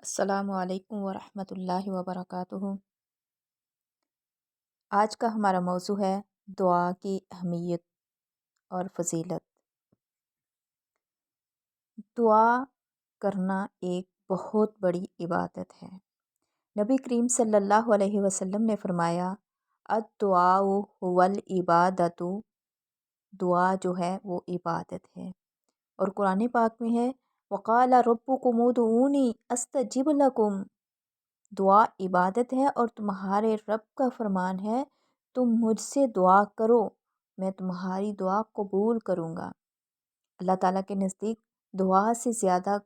السلام علیکم ورحمۃ اللہ وبرکاتہ۔ آج کا ہمارا موضوع ہے دعا کی اہمیت اور فضیلت۔ دعا کرنا ایک بہت بڑی عبادت ہے۔ نبی کریم صلی اللہ علیہ وسلم نے فرمایا الدعاء هو العبادۃ، دعا جو ہے وہ عبادت ہے۔ اور قرآن پاک میں ہے وقال ربکم ادعونی استجب لکم، دعا عبادت ہے اور تمہارے رب کا فرمان ہے تم مجھ سے دعا کرو میں تمہاری دعا قبول کروں گا۔ اللہ تعالیٰ کے نزدیک دعا سے زیادہ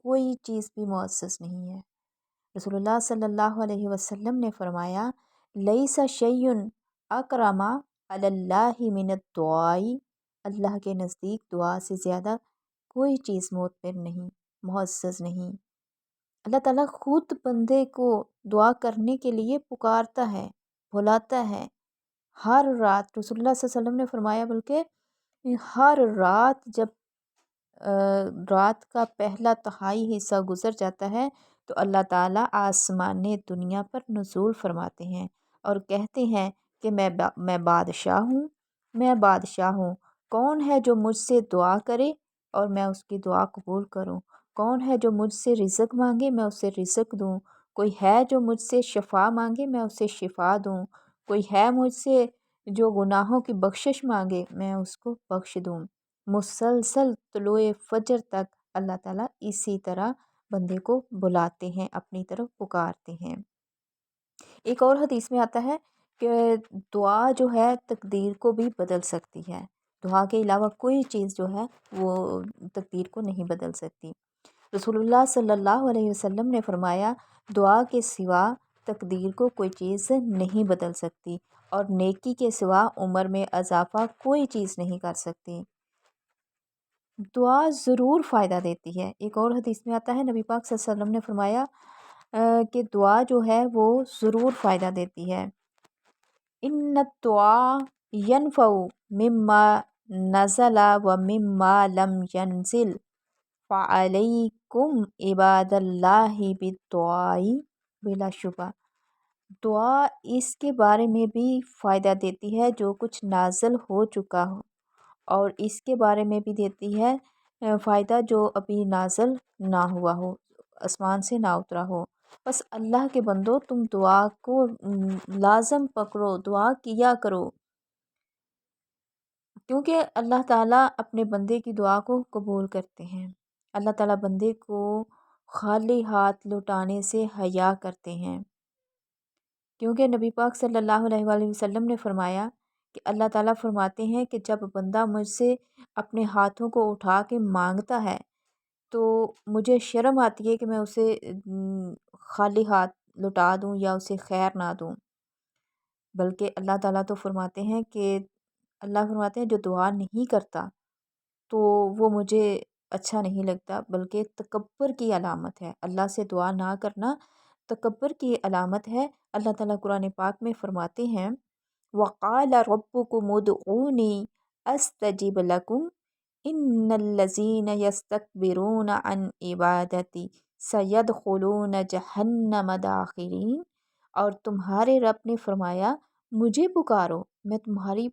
کوئی چیز بھی معزز نہیں ہے۔ رسول اللہ صلی اللہ علیہ وسلم نے فرمایا لیس شیء اکرم علی اللہ من الدعاء، اللہ کے نزدیک دعا سے زیادہ کوئی چیز معتبر نہیں، معزز نہیں۔ اللہ تعالیٰ خود بندے کو دعا کرنے کے لیے پکارتا ہے، بلاتا ہے۔ ہر رات رسول اللہ صلی اللہ علیہ وسلم نے فرمایا بلکہ ہر رات جب رات کا پہلا تہائی حصہ گزر جاتا ہے تو اللہ تعالیٰ آسمان دنیا پر نزول فرماتے ہیں اور کہتے ہیں کہ میں بادشاہ ہوں، میں بادشاہ ہوں، کون ہے جو مجھ سے دعا کرے اور میں اس کی دعا قبول کروں، کون ہے جو مجھ سے رزق مانگے میں اسے رزق دوں، کوئی ہے جو مجھ سے شفا مانگے میں اسے شفا دوں، کوئی ہے مجھ سے جو گناہوں کی بخشش مانگے میں اس کو بخش دوں۔ مسلسل طلوع فجر تک اللہ تعالیٰ اسی طرح بندے کو بلاتے ہیں، اپنی طرف پکارتے ہیں۔ ایک اور حدیث میں آتا ہے کہ دعا جو ہے تقدیر کو بھی بدل سکتی ہے، دعا کے علاوہ کوئی چیز جو ہے وہ تقدیر کو نہیں بدل سکتی۔ رسول اللہ صلی اللہ علیہ وسلم نے فرمایا دعا کے سوا تقدیر کو کوئی چیز نہیں بدل سکتی اور نیکی کے سوا عمر میں اضافہ کوئی چیز نہیں کر سکتی۔ دعا ضرور فائدہ دیتی ہے۔ ایک اور حدیث میں آتا ہے نبی پاک صلی اللہ علیہ وسلم نے فرمایا کہ دعا جو ہے وہ ضرور فائدہ دیتی ہے۔ ان الدعاء ينفع مما نزل و مما لم ينزل فعلیکم عباد اللہ بالدعاء، بلا شبہ دعا اس کے بارے میں بھی فائدہ دیتی ہے جو کچھ نازل ہو چکا ہو، اور اس کے بارے میں بھی دیتی ہے فائدہ جو ابھی نازل نہ ہوا ہو، آسمان سے نہ اترا ہو۔ بس اللہ کے بندو تم دعا کو لازم پکڑو، دعا کیا کرو، کیونکہ اللہ تعالیٰ اپنے بندے کی دعا کو قبول کرتے ہیں۔ اللہ تعالیٰ بندے کو خالی ہاتھ لوٹانے سے حیا کرتے ہیں، کیونکہ نبی پاک صلی اللہ علیہ وآلہ وسلم نے فرمایا کہ اللہ تعالیٰ فرماتے ہیں کہ جب بندہ مجھ سے اپنے ہاتھوں کو اٹھا کے مانگتا ہے تو مجھے شرم آتی ہے کہ میں اسے خالی ہاتھ لوٹا دوں یا اسے خیر نہ دوں، بلکہ اللہ تعالیٰ تو فرماتے ہیں کہ اللہ فرماتے ہیں جو دعا نہیں کرتا تو وہ مجھے اچھا نہیں لگتا، بلکہ تکبر کی علامت ہے۔ اللہ سے دعا نہ کرنا تکبر کی علامت ہے۔ اللہ تعالیٰ قرآن پاک میں فرماتے ہیں وَقَالَ رَبُّكُمُ ادْعُونِي أَسْتَجِبْ لَكُمْ إِنَّ الَّذِينَ يَسْتَكْبِرُونَ عَنْ عِبَادَتِي سَيَدْخُلُونَ جَهَنَّمَ دَاخِرِينَ، اور تمہارے رب نے فرمایا مجھے پکارو میں تمہاری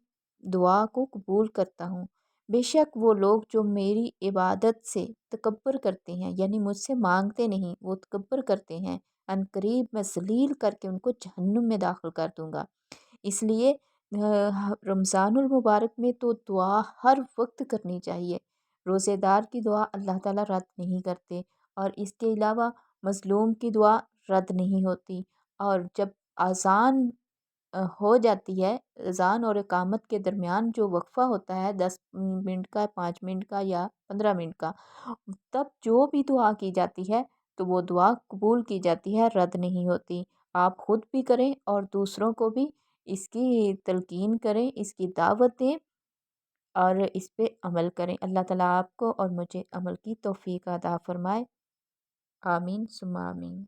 دعا کو قبول کرتا ہوں، بے شک وہ لوگ جو میری عبادت سے تکبر کرتے ہیں، یعنی مجھ سے مانگتے نہیں، وہ تکبر کرتے ہیں، ان قریب میں ذلیل کر کے ان کو جہنم میں داخل کر دوں گا۔ اس لیے رمضان المبارک میں تو دعا ہر وقت کرنی چاہیے۔ روزے دار کی دعا اللہ تعالیٰ رد نہیں کرتے، اور اس کے علاوہ مظلوم کی دعا رد نہیں ہوتی۔ اور جب اذان ہو جاتی ہے، اذان اور اقامت کے درمیان جو وقفہ ہوتا ہے 10 منٹ کا، 5 منٹ کا یا 15 منٹ کا، تب جو بھی دعا کی جاتی ہے تو وہ دعا قبول کی جاتی ہے، رد نہیں ہوتی۔ آپ خود بھی کریں اور دوسروں کو بھی اس کی تلقین کریں، اس کی دعوت دیں اور اس پہ عمل کریں۔ اللہ تعالیٰ آپ کو اور مجھے عمل کی توفیق عطا فرمائے، آمین ثم آمین۔